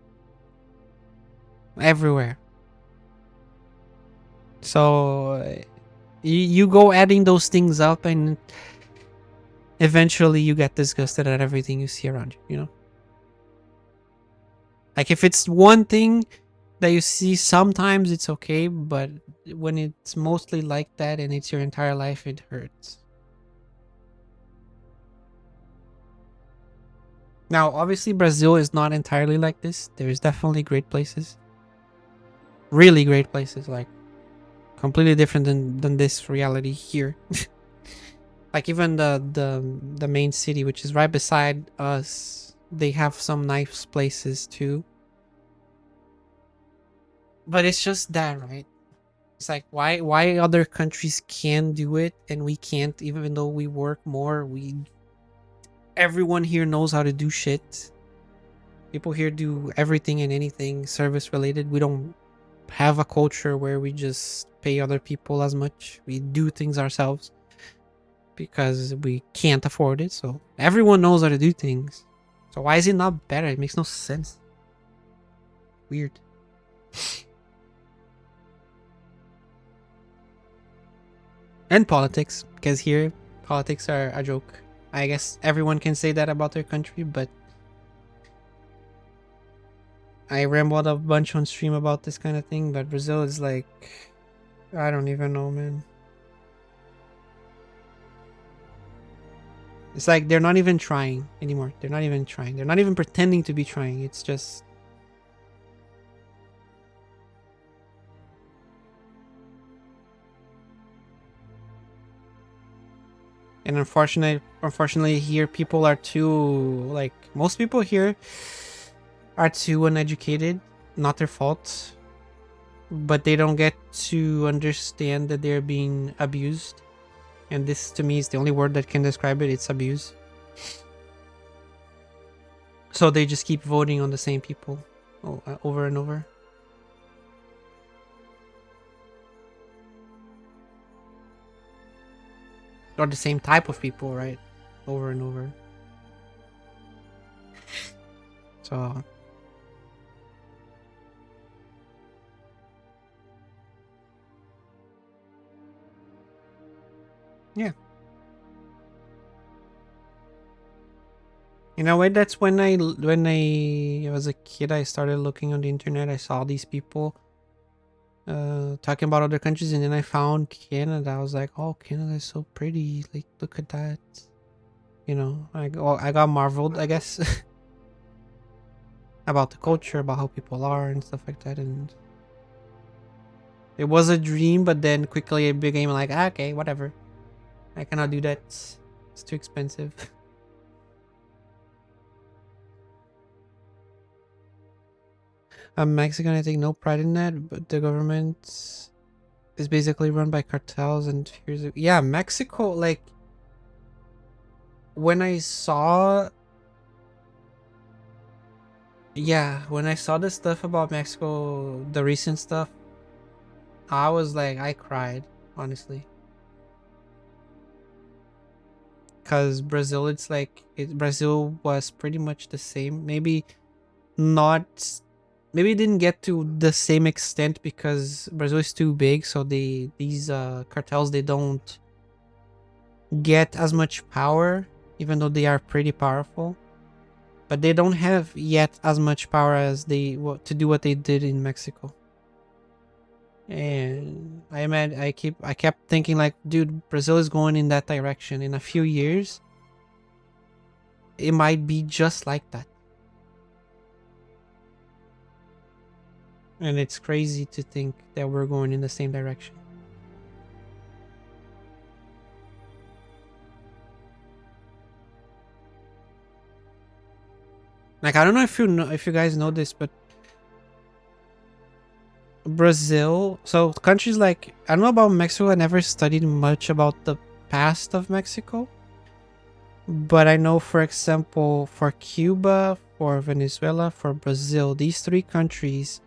everywhere. So you go adding those things up, and eventually you get disgusted at everything you see around you, you know? Like if it's one thing that you see, sometimes it's okay, but when it's mostly like that and it's your entire life, it hurts. Now, obviously Brazil is not entirely like this. There's definitely great places. Really great places, like completely different than this reality here. Like even the main city, which is right beside us, they have some nice places too. But it's just that, right? It's like, why other countries can do it and we can't, even though we work more. Everyone here knows how to do shit. People here do everything and anything service related. We don't have a culture where we just pay other people as much. We do things ourselves because we can't afford it. So everyone knows how to do things. So why is it not better? It makes no sense. Weird. And politics, because here politics are a joke. I guess everyone can say that about their country, but I rambled a bunch on stream about this kind of thing. But Brazil is like, I don't even know, man. It's like they're not even trying anymore. They're not even trying. They're not even pretending to be trying. It's just... And unfortunately here people are too, like, most people here are too uneducated. Not their fault, but they don't get to understand that they're being abused. And this to me is the only word that can describe it. It's abuse. So they just keep voting on the same people over and over. Or the same type of people, right? Over and over. So... yeah. In a way, that's when I was a kid, I started looking on the internet. I saw these people talking about other countries, and then I found Canada. I was like, oh, Canada is so pretty. Like, look at that. You know, I got marveled, I guess, about the culture, about how people are and stuff like that. And It was a dream, but then quickly it became like, okay, whatever. I cannot do that. It's too expensive. I'm Mexican. I take no pride in that, but the government is basically run by cartels and here's yeah, Mexico. Like when I saw, when I saw the stuff about Mexico, the recent stuff, I was like, I cried, honestly. Because Brazil, it's like Brazil was pretty much the same. Maybe not. Maybe it didn't get to the same extent because Brazil is too big. So these cartels, they don't get as much power, even though they are pretty powerful. But they don't have yet as much power as to do what they did in Mexico. And I kept thinking like, dude, Brazil is going in that direction. In a few years, it might be just like that. And it's crazy to think that we're going in the same direction. Like, I don't know if you guys know this, but Brazil, so countries like, I don't know about Mexico. I never studied much about the past of Mexico, but I know, for example, for Cuba, for Venezuela, for Brazil, these three countries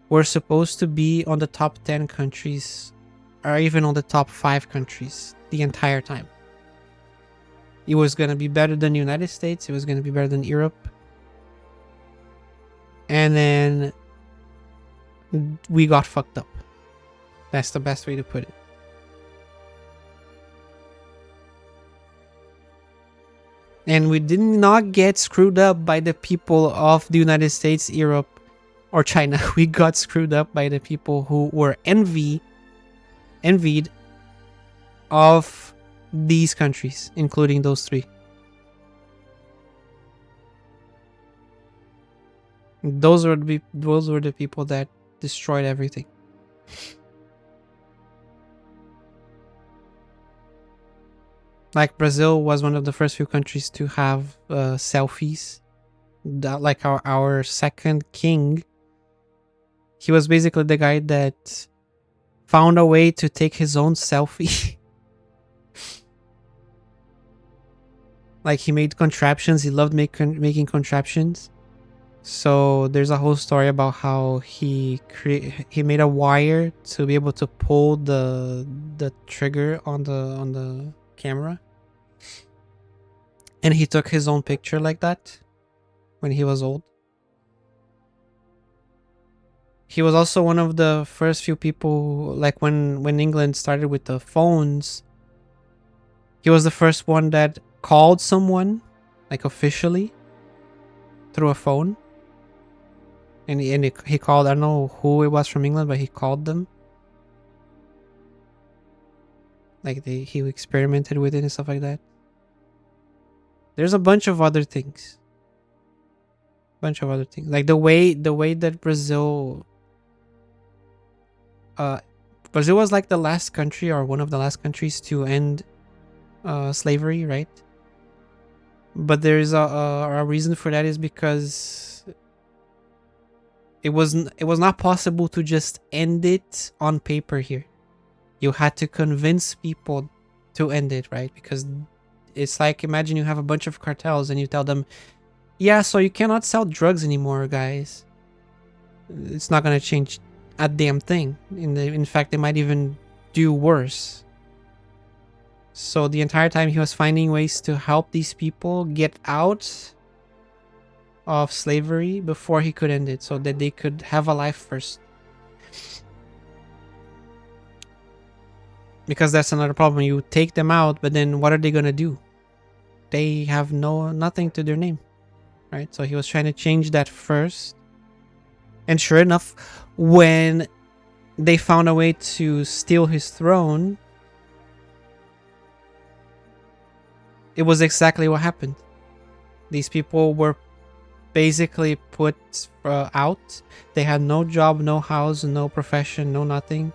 were supposed to be on the top 10 countries or even on the top 5 countries the entire time. It was going to be better than the United States. It was going to be better than Europe. And then we got fucked up. That's the best way to put it. And we did not get screwed up by the people of the United States, Europe, or China. We got screwed up by the people who were envied of these countries, including those three. Those were the people that destroyed everything. Like Brazil was one of the first few countries to have selfies. That, like our second king, he was basically the guy that found a way to take his own selfie. Like he made contraptions. He loved making contraptions. So there's a whole story about how he made a wire to be able to pull the trigger on the camera, and he took his own picture like that when he was old. He was also one of the first few people, like when England started with the phones, he was the first one that called someone, like officially, through a phone. And he called, I don't know who it was from England, but he called them. Like he experimented with it and stuff like that. There's a bunch of other things. Like the way that Brazil was like the last country or one of the last countries to end slavery, right? But there's a reason for that, is because it was not possible to just end it on paper here. You had to convince people to end it, right? Because it's like, imagine you have a bunch of cartels and you tell them, yeah, so you cannot sell drugs anymore, guys. It's not going to change a damn thing. In fact, they might even do worse. So the entire time he was finding ways to help these people get out of slavery before he could end it, so that they could have a life first. Because that's another problem. You take them out, but then what are they gonna do? They have nothing to their name, right? So he was trying to change that first. And sure enough, when they found a way to steal his throne, it was exactly what happened. These people were basically put out. They had no job, no house, no profession, no nothing.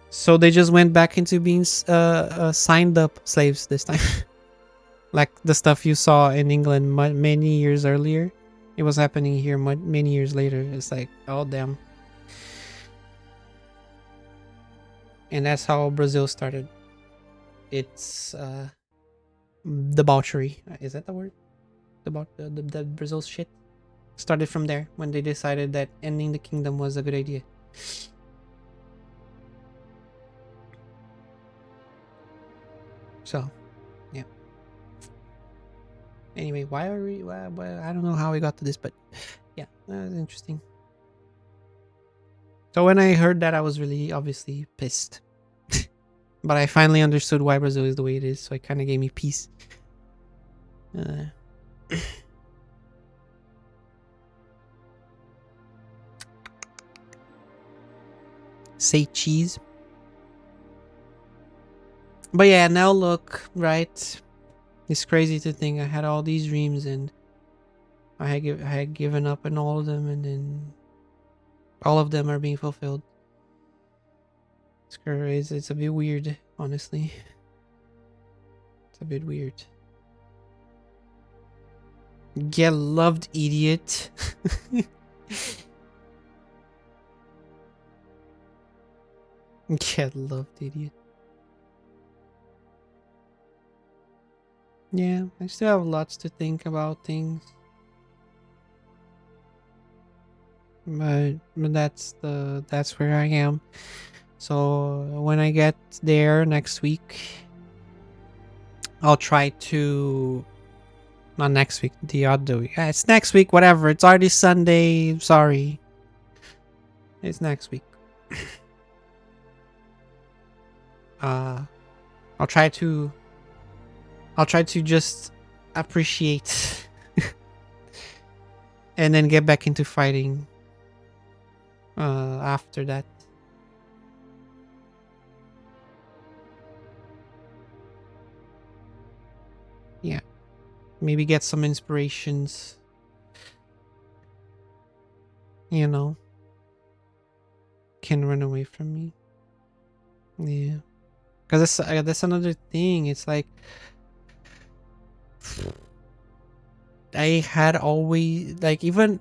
So they just went back into being signed up slaves this time. Like the stuff you saw in England many years earlier. It was happening here many years later. It's like, oh damn. And that's how Brazil started. It's debauchery. Is that the word? The Brazil's shit started from there when they decided that ending the kingdom was a good idea. So, yeah. Anyway, why are we? I don't know how we got to this, but yeah, that was interesting. So when I heard that, I was really obviously pissed. But I finally understood why Brazil is the way it is, so it kind of gave me peace. Say cheese. But yeah, now look, right? It's crazy to think I had all these dreams and I had given up on all of them, and then all of them are being fulfilled. It's crazy. It's a bit weird, honestly. It's a bit weird. Get loved, idiot. Get loved, idiot. Yeah, I still have lots to think about things. But that's where I am. So when I get there next week, I'll try to not next week, the other week. Yeah, it's next week, whatever. It's already Sunday. Sorry. It's next week. I'll try to just appreciate and then get back into fighting after that. Yeah. Maybe get some inspirations. You know. Can run away from me. Yeah. Because that's another thing. It's like I had always, like, even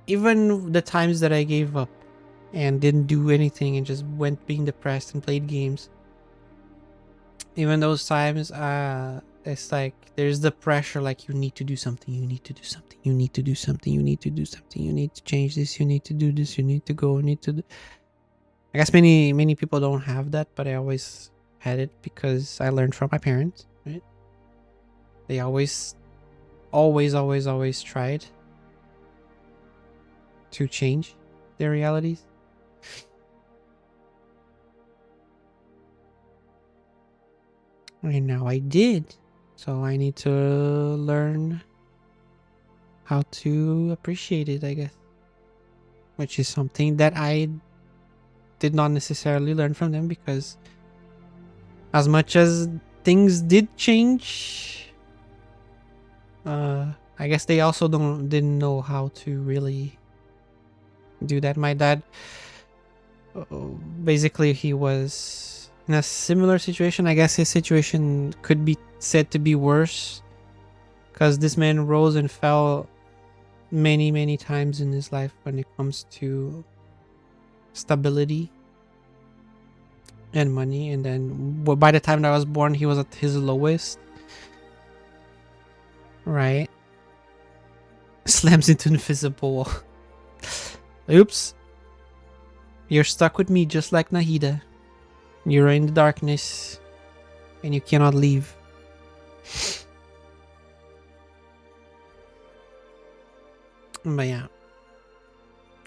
the times that I gave up and didn't do anything and just went being depressed and played games, even those times, it's like there's the pressure, like you need to do something, you need to do something, you need to do something, you need to do something, you need to change this, you need to do this, you need to go, you need to do. I guess many people don't have that, but I always had it because I learned from my parents, right? They always tried to change their realities. And now I did. So I need to learn how to appreciate it, I guess. Which is something that I did not necessarily learn from them, because as much as things did change, I guess they also didn't know how to really do that. My dad, basically, he was in a similar situation. I guess his situation could be said to be worse, because this man rose and fell many times in his life when it comes to stability and money. And then by the time that I was born, he was at his lowest, right? Slams into invisible wall. Oops. You're stuck with me just like Nahida. You're in the darkness and you cannot leave. But yeah.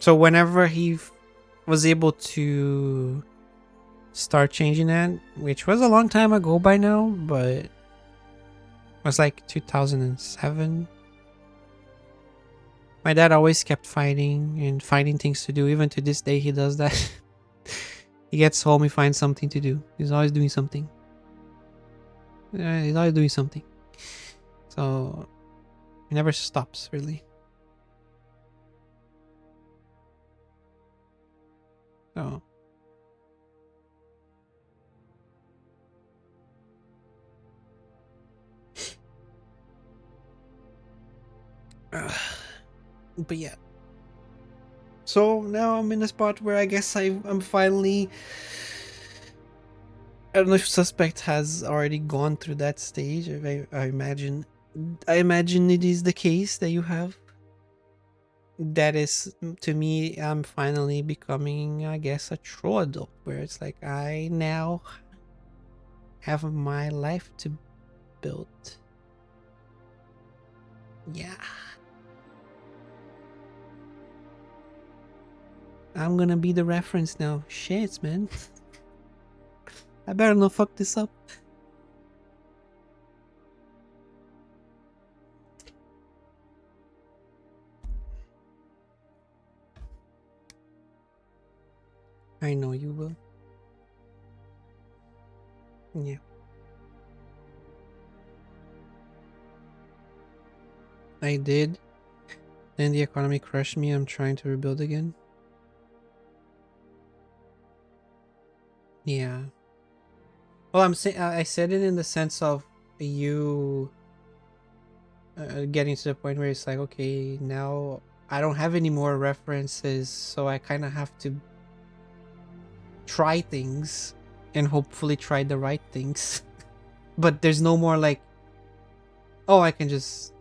So whenever he was able to start changing that, which was a long time ago by now, but it was like 2007. My dad always kept fighting and finding things to do. Even to this day, he does that. He gets home, he finds something to do. He's always doing something. He's always doing something. So It never stops, really. Oh. But yeah. So now I'm in a spot where I guess I'm finally. I don't know if suspect has already gone through that stage. I imagine. I imagine it is the case that you have. That is, to me, I'm finally becoming, I guess, a true adult, where it's like I now have my life to build. Yeah. I'm gonna be the reference now. Shit, man. I better not fuck this up. I know you will. Yeah. I did. Then the economy crushed me. I'm trying to rebuild again. Yeah. Well, I'm saying I said it in the sense of you getting to the point where it's like, okay, now I don't have any more references, so I kind of have to try things and hopefully try the right things. But there's no more like, oh, I can just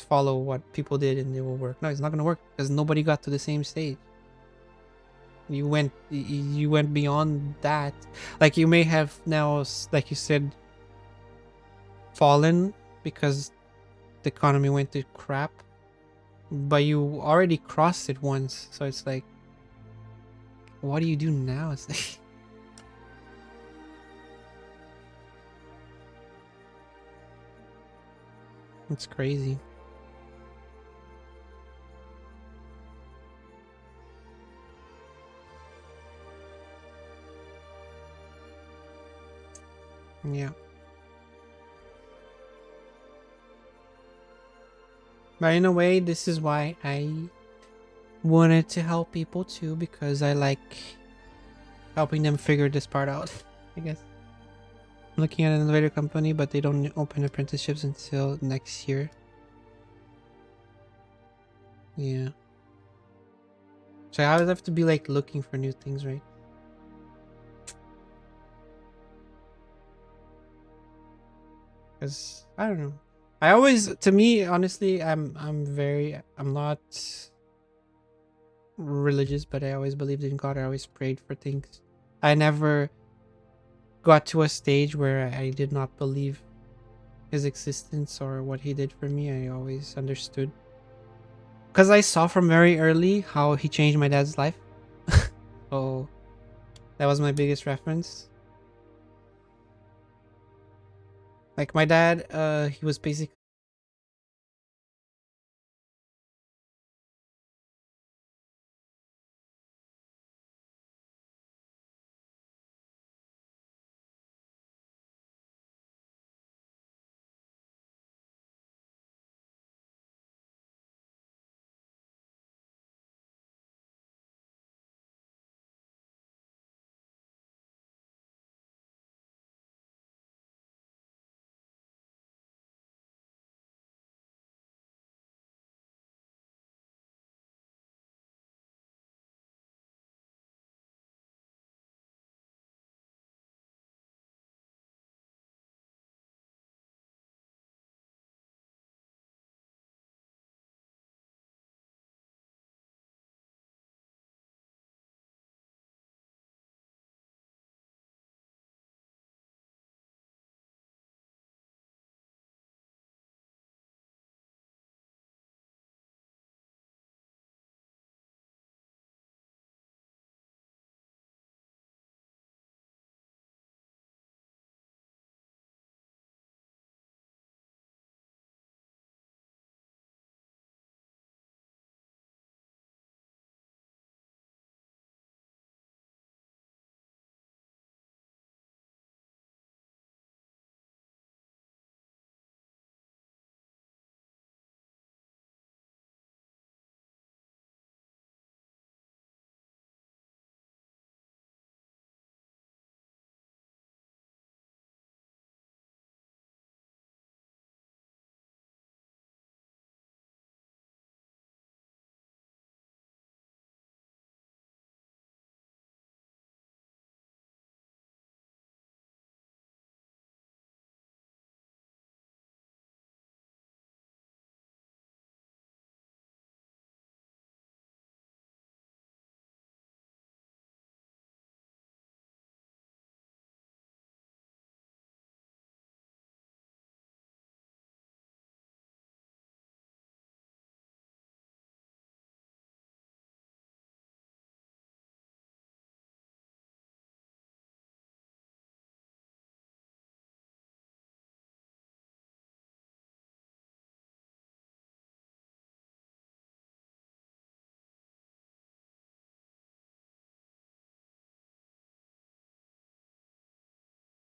follow what people did and it will work. No, it's not gonna work because nobody got to the same stage. You went beyond that. Like you may have now, like you said, fallen because the economy went to crap, but you already crossed it once. So it's like, what do you do now? It's like, it's crazy. Yeah. But in a way, this is why I wanted to help people too, because I like helping them figure this part out, I guess. I'm looking at an elevator company, but they don't open apprenticeships until next year. Yeah. So I would have to be like looking for new things, right? Because I don't know. I always, to me, honestly, I'm not religious, but I always believed in God. I always prayed for things. I never got to a stage where I did not believe his existence or what he did for me. I always understood. Because I saw from very early how he changed my dad's life. So that was my biggest reference. Like my dad, he was basically